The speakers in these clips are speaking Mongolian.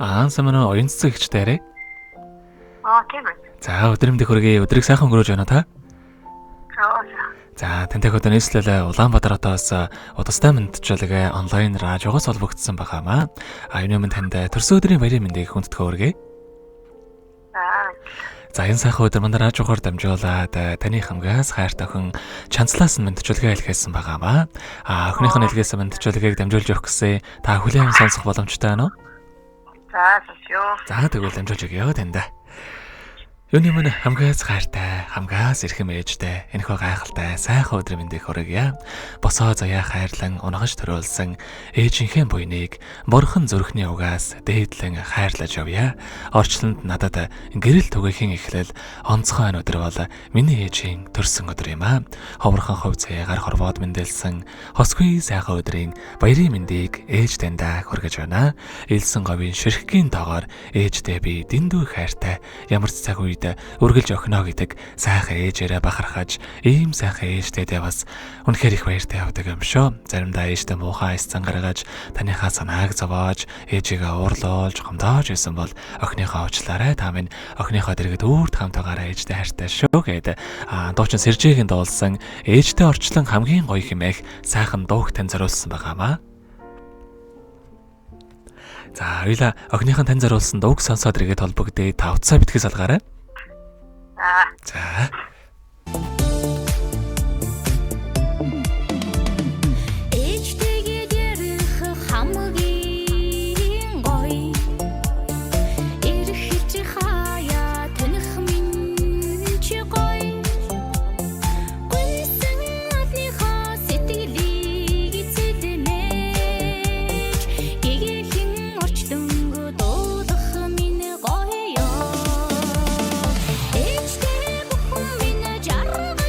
Самана оюун цэцэг хичдээрээ. Тийм үү. За өдрөмдөх хүргэе. Өдрийг сайхан өнгөрөөж байна та. За тэнтэй хөтөн нийслэлээ Улаанбаатар хотоос удастай мэдчилгээ онлайн радиогоос холбогдсон байгаамаа. Юуны минь танд төрсөн өдрийн баярын мэндийг хүндэтгэж хүргэе. За энэ сайхан өдөр манай радиогоор дамжуулаад таны хамгаас хайртай охин Чанцлаас нь мэдчилгээ илгээсэн байгаамаа. Охиных нь илгээсэн мэдчилгээг дамжуулж өгөх гэсэн та хүлээн сонсох боломжтой байна уу? За тэгвэл дамжуулж өгье танд. Юуны минь хамгаас хайртай, хамгаас эрхэм ээжтэй, энэхүү гайхалтай сайхан өдрийн мэндийг хүргье. Босоо заяа хайрлан унгаж төрөөлсөн ээжийнхээ буйныг бурхан зүрхний угаас дээдлэн хайрлаж явъя. Орчлонд надад гэрэл түгээхийн эхлэл онцгой өдөр бол миний ээжийн төрсөн өдөр юм аа. Ховрхон хов цаягаар хорвоод мэндэлсэн хосгүй сайхан өдрийн баярын мэндийг ээж таньда хүргэж байна. Илсэн говийн ширхгийн тоогоор ээжтэй би дэндүү хайртай ямар ч цаг үед үргэлж охиноо гэдэг сайхан ээжээрээ бахархаж ийм сайхан ээжтэйдээ бас үнэхээр их баяртай явдаг юм шүү. Заримдаа ээжтэй муухай эсцэн гаргаж таныхаа санааг зовоож ээжигээ уурлуулж гомдоож исэн бол охиныхоо уучлаарай та минь охиныхоо дэргэд үрд хамтаагаараа ээжтэй хайртай шүү гэдэг дуучин Сэржээгийн дуулсан ээжтэй орчлон хамгийн гоё хэмээх сайхан дууг тань зориулсан байгаамаа. За хоёлаа охиныхон тань зориулсан дууг сонсоод иргэд холбогдъё. Та утсаа битгий салгаарай. За. Жаргал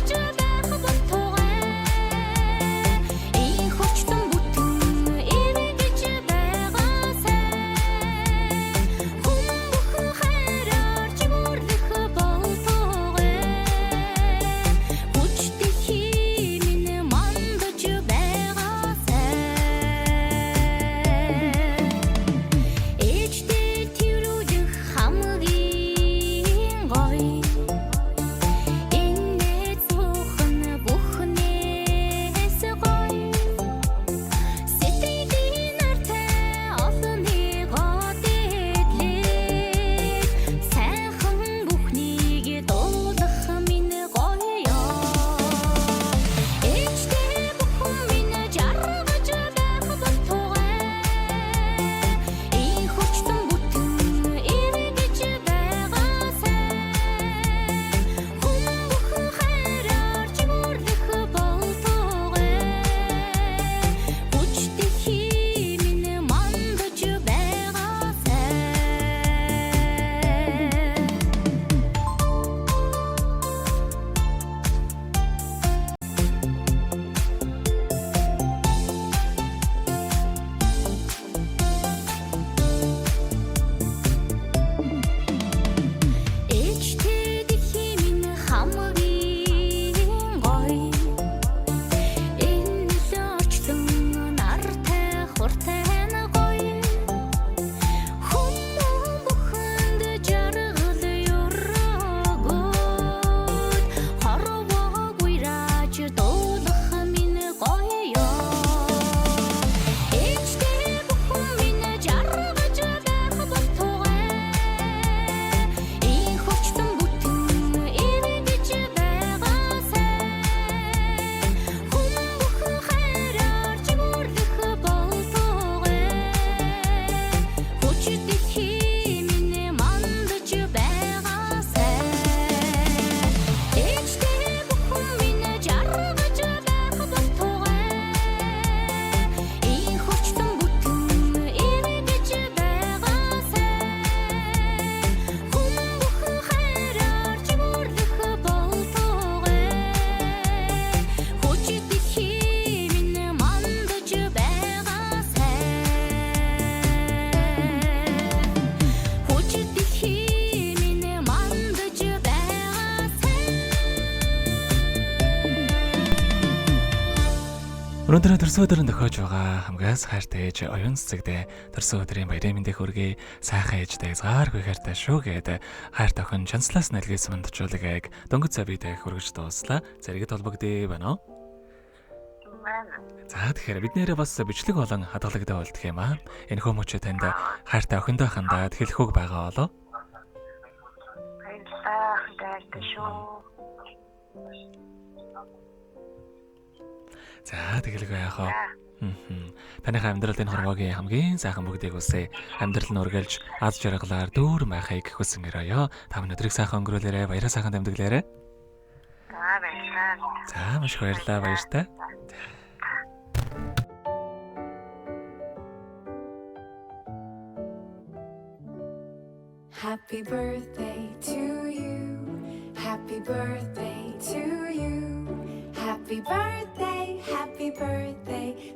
Өнөөдөр төрсөн өдрөнд тохиож байгаа хамгаас хайртай ээж оюун цэцэгдээ төрсөн өдрийн баярын мэндийг хүргэе. Сайхан ээжтэй згааргүй хайртай шүү гээд хайртай охин шанслаас нэлгээс мандчуулагайг дөнгөж завидаа хүргэж дууслаа. Зэрэгэд толбогдъё байна уу? За тэгэхээр бид нэрээ бас бичлэг болон хадгалагтай болдох юм аа. Энэ хүмүүч танд хайртай охиндоо хандаад хэлэх үг байгаа болоо. Хайртай шүү. За тэгэлгүй яах вэ? Таныхаа амьдралын хорвоогийн хамгийн сайхан бүгдийг үсэ. Амьдрал нь үргэлж аз жаргалаар дүүр байхыг хүсэн өрөөё. Та бүхэн өдрийг сайхан өнгөрүүлээрэ, баяраа сайхан дамжуулаарэ. За баярлалаа. За маш их баярлалаа, баяртай. Happy birthday to you. Happy birthday to you. Happy birthday, happy birthday,